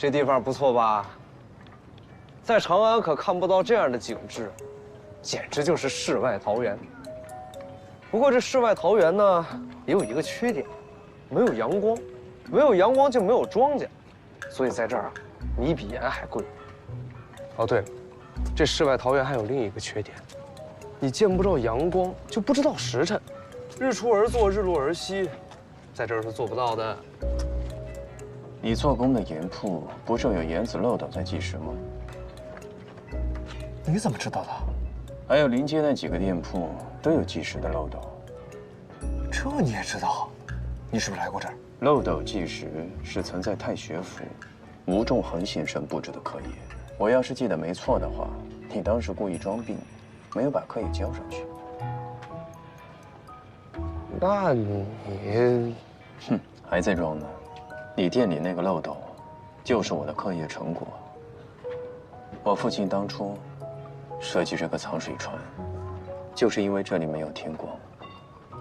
这地方不错吧？在长安可看不到这样的景致，简直就是世外桃源。不过这世外桃源呢，也有一个缺点，没有阳光，没有阳光就没有庄稼，所以在这儿啊，米比盐还贵。哦，对了，这世外桃源还有另一个缺点，你见不着阳光，就不知道时辰，日出而作，日落而息，在这儿是做不到的。你做工的盐铺不是有盐子漏斗在计时吗？你怎么知道的？还有临街那几个店铺都有计时的漏斗。这你也知道？你是不是来过这儿？漏斗计时是曾在太学府吴仲恒先生布置的课业。我要是记得没错的话，你当时故意装病，没有把课业交上去。那你，哼，还在装呢。你店里那个漏斗，就是我的课业成果。我父亲当初设计这个藏水船，就是因为这里没有天光，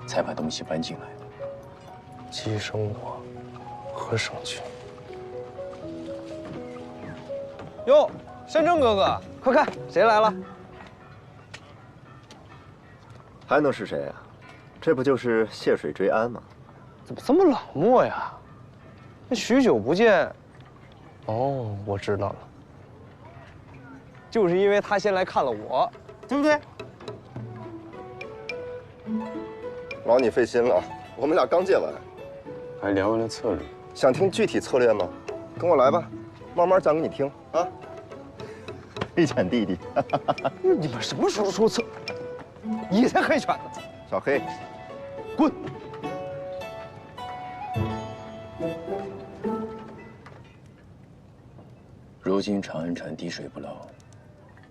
才把东西搬进来的。既生我，何生去？哟，山珍哥哥，快看，谁来了？还能是谁啊？这不就是谢水追安吗？怎么这么冷漠呀？那许久不见。哦，我知道了，就是因为他先来看了我，对不对？劳你费心了，我们俩刚借完。还聊完了策略，想听具体策略吗？跟我来吧，慢慢讲给你听啊。黑犬弟弟，你们什么时候说策？你才黑犬呢！小黑，滚！如今长安城滴水不漏，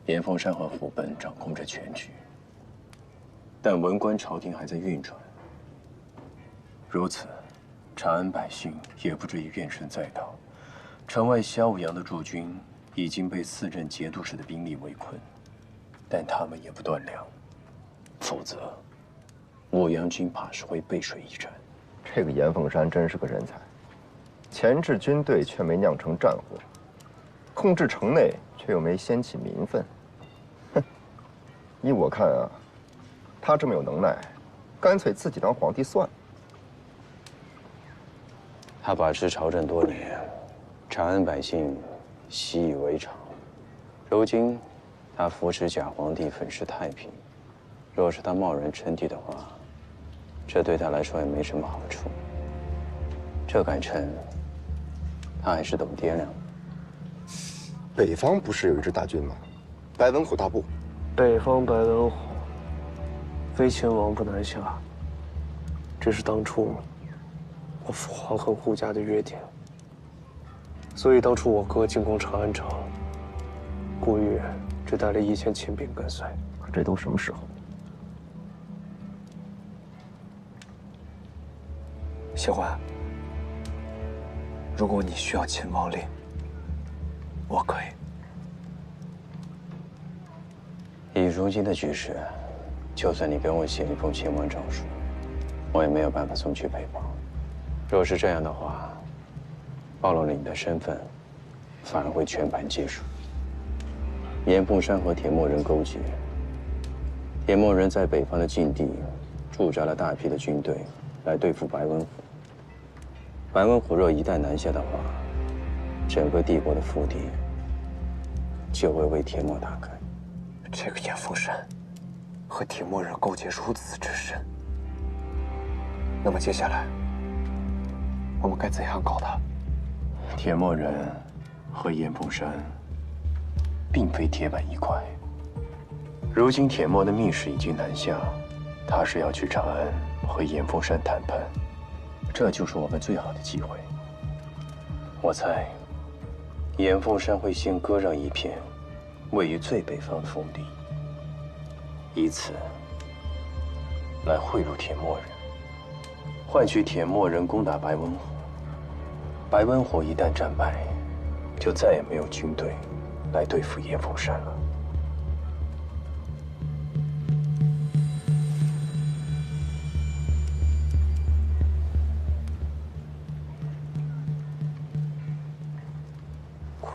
严凤山和副本掌控着全局，但文官朝廷还在运转。如此，长安百姓也不至于怨声载道。城外萧阳的驻军已经被4镇节度使的兵力围困，但他们也不断粮，否则武阳军怕是会背水一战。这个严凤山真是个人才，钳制军队却没酿成战火，控制城内却又没掀起民愤。哼，依我看啊，他这么有能耐，干脆自己当皇帝算了。他把持朝政多年，长安百姓习以为常。如今，他扶持假皇帝，粉饰太平。若是他贸然称帝的话，这对他来说也没什么好处。这杆秤，他还是懂掂量。北方不是有一支大军吗？白文虎大部。北方白文虎，非秦王不南下。这是当初我父皇和顾家的约定。所以当初我哥进攻长安城，顾玉只带了1000亲兵跟随。可这都什么时候？谢欢，如果你需要秦王令，我可以。以如今的局势，就算你给我写一封秦王诏书，我也没有办法送去北方。若是这样的话，暴露了你的身份，反而会全盘皆输。严凤山和铁墨人勾结，铁墨人在北方的禁地驻扎了大批的军队，来对付白文虎。白文虎若一旦南下的话，整个帝国的腹地就会为铁墨打开。这个严凤山和铁墨人勾结如此之深，那么接下来我们该怎样搞他？铁墨人和严凤山并非铁板一块。如今铁墨的密使已经南下，他是要去长安和严凤山谈判，这就是我们最好的机会。我猜，严凤山会先割让一片位于最北方的封地，以此来贿赂铁墨人，换取铁墨人攻打白文虎。白文虎一旦战败，就再也没有军队来对付严凤山了。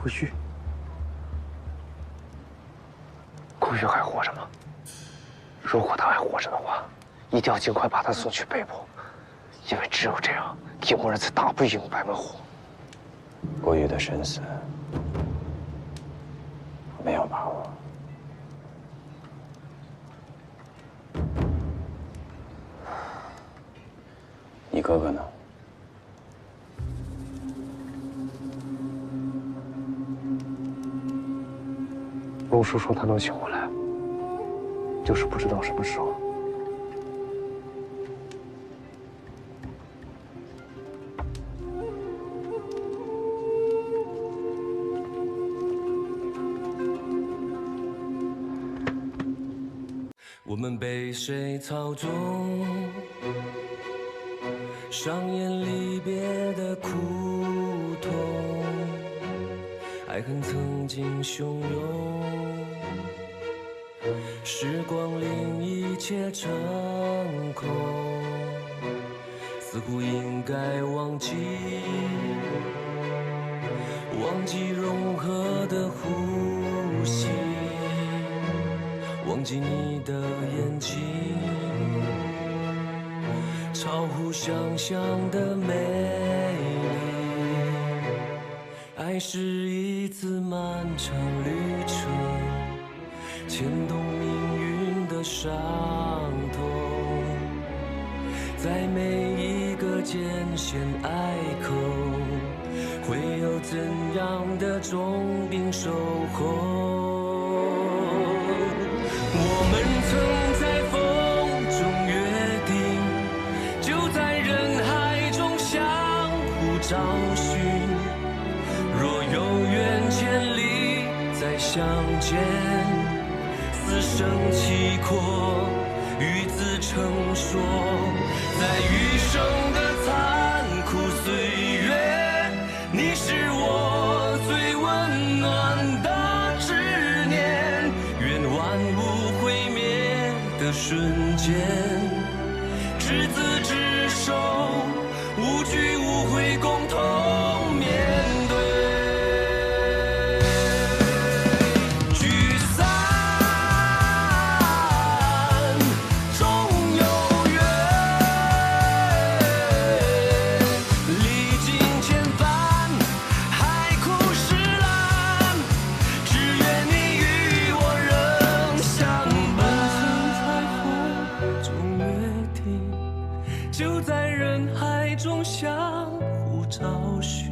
顾玉，顾玉还活着吗？如果他还活着的话，一定要尽快把他送去北部，因为只有这样，铁木人才打不赢白门虎。顾玉的生死，我没有把握。你哥哥呢？陆叔说他能醒过来，就是不知道什么时候。我们被谁操纵，上演离别的苦痛，爱恨曾经汹涌，时光令一切成空，似乎应该忘记，忘记融合的呼吸，忘记你的眼睛，超乎想象的美丽。爱是一次漫长旅程，牵动命运的伤痛，在每一个艰险隘口，会有怎样的重病守候？我们曾在风中约定，就在人海中相互找寻。若有缘千里再相见，死生契阔，与子成说。在余生的残酷岁月，你是我最温暖的执念。愿万物毁灭的瞬间，执子之手，无惧无悔，共同面对。聚散终有缘，历经千帆，海枯石烂，只愿你与我仍相伴。中约定，就在人海中相互找寻。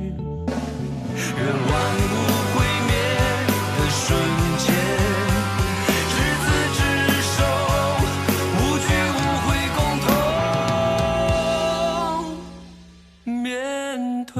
愿万物毁灭的瞬间，执子之手，无惧无悔，共同面对。